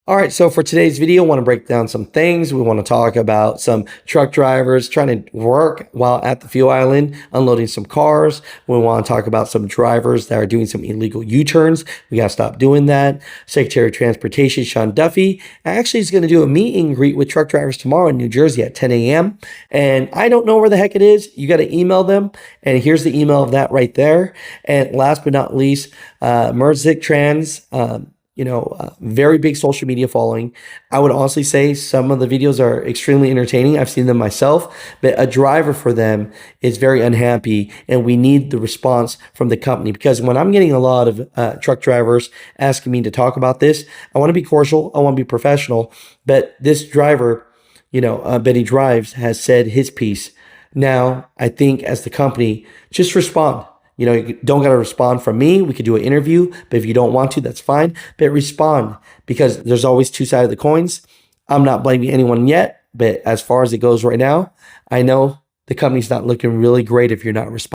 All right, so for today's video, I want to break down some things. We want to talk about some truck drivers trying to work while at the fuel island, unloading some cars. We want to talk about some drivers that are doing some illegal U-turns. We got to stop doing that. Secretary of Transportation, Sean Duffy, actually is going to do a meet and greet with truck drivers tomorrow in New Jersey at 10 a.m. And I don't know where the heck it is. You got to email them. And here's the email of that right there. And last but not least, Merzik Trans, very big social media following. I would honestly say some of the videos are extremely entertaining. I've seen them myself, but a driver for them is very unhappy, and we need the response from the company because when I'm getting a lot of truck drivers asking me to talk about this, I want to be cordial, I want to be professional, but this driver, Betty Drives, has said his piece. Now, I think as the company, just respond. You don't got to respond from me. We could do an interview, but if you don't want to, that's fine. But respond because there's always two sides of the coins. I'm not blaming anyone yet, but as far as it goes right now, I know the company's not looking really great if you're not responding.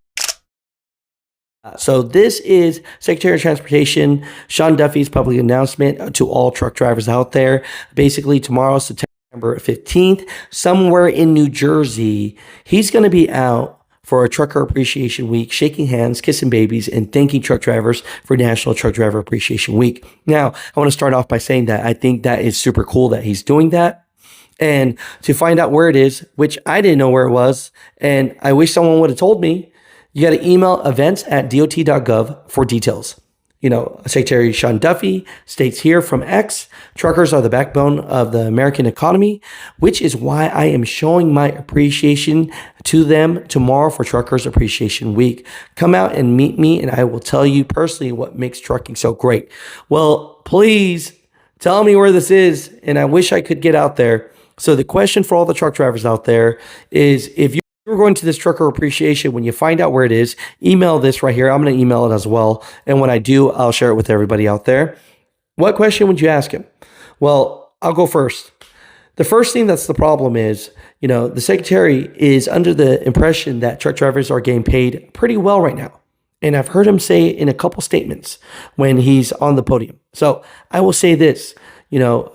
So this is Secretary of Transportation Sean Duffy's public announcement to all truck drivers out there. Basically, tomorrow, September 15th, somewhere in New Jersey, he's going to be out for a Trucker Appreciation Week, shaking hands, kissing babies, and thanking truck drivers for National Truck Driver Appreciation Week. Now, I want to start off by saying that I think that is super cool that he's doing that. And to find out where it is, which I didn't know where it was, and I wish someone would have told me, you got to email events@dot.gov for details. Secretary Sean Duffy states here from X, truckers are the backbone of the American economy, which is why I am showing my appreciation to them tomorrow for Truckers Appreciation Week. Come out and meet me, and I will tell you personally what makes trucking so great. Well, please tell me where this is, and I wish I could get out there. So the question for all the truck drivers out there is, if you're going to this Trucker Appreciation, when you find out where it is, email this right here. I'm going to email it as well. And when I do, I'll share it with everybody out there. What question would you ask him? Well, I'll go first. The first thing that's the problem is, the secretary is under the impression that truck drivers are getting paid pretty well right now. And I've heard him say in a couple statements when he's on the podium. So I will say this,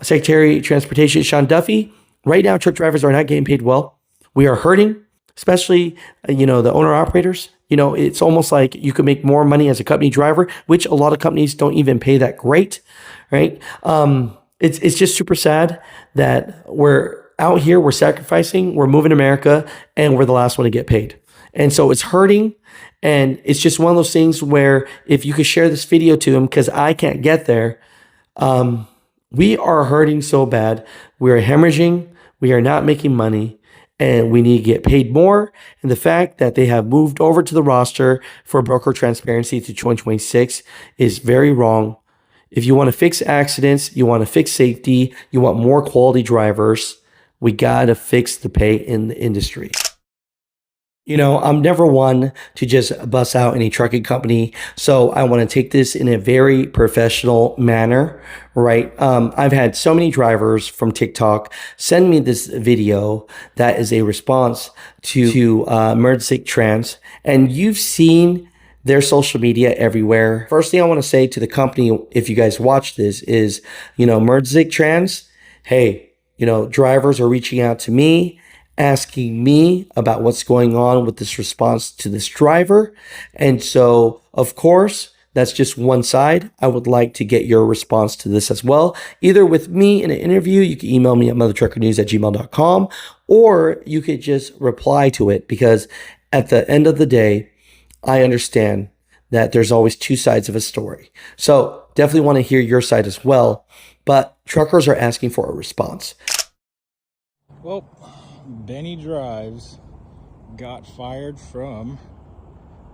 Secretary of Transportation Sean Duffy, right now truck drivers are not getting paid well. We are hurting. Especially, the owner-operators. It's almost like you could make more money as a company driver, which a lot of companies don't even pay that great, right? It's just super sad that we're out here, we're sacrificing, we're moving America, and we're the last one to get paid. And so it's hurting, and it's just one of those things where if you could share this video to him, because I can't get there, we are hurting so bad. We are hemorrhaging. We are not making money. And we need to get paid more. And the fact that they have moved over to the roster for broker transparency to 2026 is very wrong. If you want to fix accidents, you want to fix safety, you want more quality drivers, we got to fix the pay in the industry. I'm never one to just bust out any trucking company. So I want to take this in a very professional manner, right? I've had so many drivers from TikTok send me this video that is a response to Merzik Trans. And you've seen their social media everywhere. First thing I want to say to the company, if you guys watch this, is, Merzik Trans, hey, drivers are reaching out to me, asking me about what's going on with this response to this driver. And so, of course, that's just one side. I would like to get your response to this as well. Either with me in an interview, you can email me at muthatruckernews@gmail.com, or you could just reply to it, because at the end of the day, I understand that there's always two sides of a story. So definitely want to hear your side as well. But truckers are asking for a response. Well, Benny Drives got fired from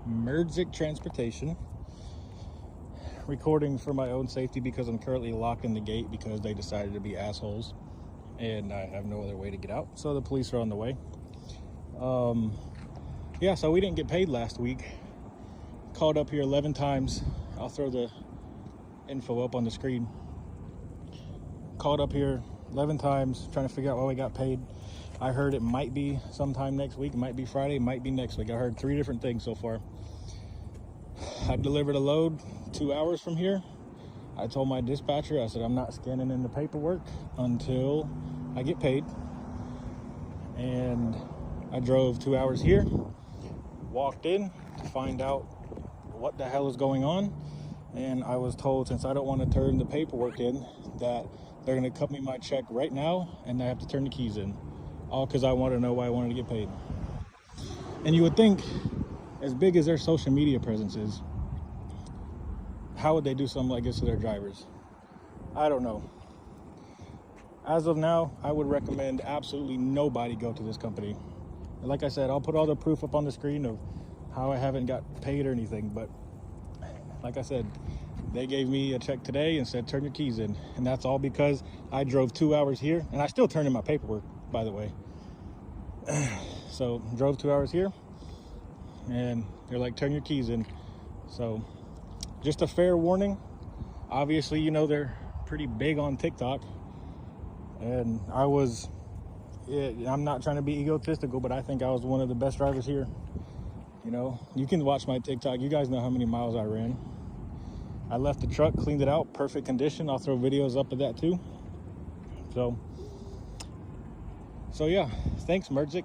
Merzik Transportation. Recording for my own safety because I'm currently locked in the gate because they decided to be assholes and I have no other way to get out. So the police are on the way. Yeah, so we didn't get paid last week. Called up here 11 times. I'll throw the info up on the screen. Called up here 11 times trying to figure out why we got paid. I heard it might be sometime next week, it might be Friday, it might be next week. I heard 3 different things so far. I delivered a load 2 hours from here. I told my dispatcher, I said, I'm not scanning in the paperwork until I get paid. And I drove 2 hours here, walked in to find out what the hell is going on. And I was told, since I don't want to turn the paperwork in, that they're going to cut me my check right now and I have to turn the keys in. All because I want to know why I wanted to get paid. And you would think, as big as their social media presence is, how would they do something like this to their drivers? I don't know. As of now, I would recommend absolutely nobody go to this company. And like I said, I'll put all the proof up on the screen of how I haven't got paid or anything. But like I said, they gave me a check today and said, turn your keys in. And that's all because I drove 2 hours here. And I still turned in my paperwork, by the way. So drove 2 hours here. And they're like, turn your keys in. So just a fair warning. Obviously, you know, they're pretty big on TikTok. And I'm not trying to be egotistical, but I think I was one of the best drivers here. You know, you can watch my TikTok. You guys know how many miles I ran. I left the truck, cleaned it out, perfect condition. I'll throw videos up of that too. So yeah, thanks Merzik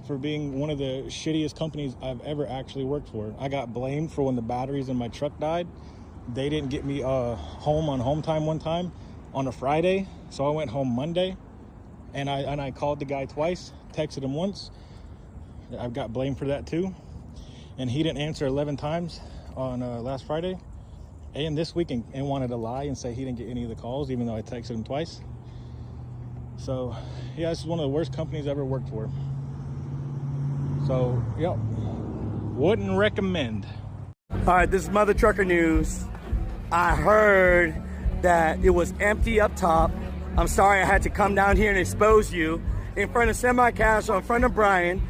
for being one of the shittiest companies I've ever actually worked for. I got blamed for when the batteries in my truck died. They didn't get me home on home time one time on a Friday. So I went home Monday and I called the guy twice, texted him once. I've got blamed for that too. And he didn't answer 11 times on last Friday. And this week and wanted to lie and say he didn't get any of the calls, even though I texted him twice. So yeah, this is one of the worst companies I ever worked for. So, yep, wouldn't recommend. All right, this is Mutha Trucker News. I heard that it was empty up top. I'm sorry I had to come down here and expose you in front of Semi-Casual, in front of Brian,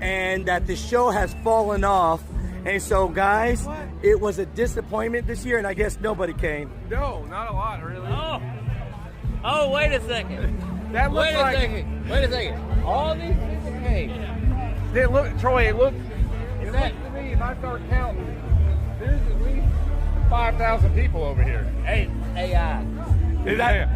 and that the show has fallen off. And so, guys, it was a disappointment this year, and I guess nobody came. No, not a lot, really. Oh, wait a second. That looks Wait a second. All these people came. Troy, it looks to me, if I start counting, there's at least 5,000 people over here. Hey, AI. We got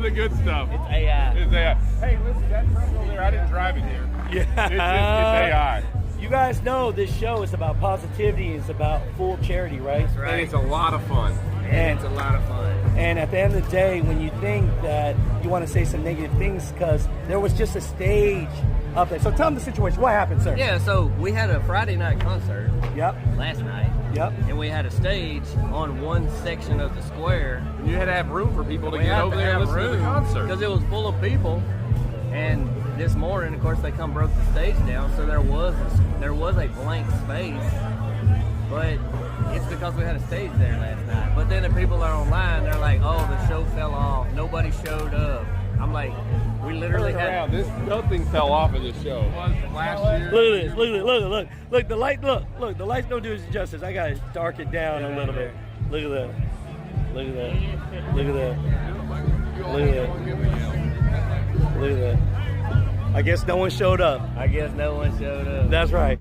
the good stuff. It's AI. It's AI. Hey, listen, that truck over there, I didn't drive it here. Yeah. It's AI. You guys know this show is about positivity. It's about full charity, right? That's right. And it's a lot of fun. And it's a lot of fun. And at the end of the day, when you think that you want to say some negative things, because there was just a stage up there. So tell them the situation. What happened, sir? Yeah, so we had a Friday night concert Yep. last night. Yep. And we had a stage on one section of the square. You had to have room for people to We get had over to there and have listen to the room concert. because it was full of people. And this morning, of course, they broke the stage down, so there was a blank space. But it's because we had a stage there last night. But then the people are online, they're like, "Oh, the show fell off. Nobody showed up." I'm like, we literally had. Nothing fell off of this show. Last year. Look at this. Look, the light. Look, the lights don't do it justice. I got to dark it down a little bit. Look at that. Look at that. Look at that. Look at that. Look at that. I guess no one showed up. I guess no one showed up. That's right.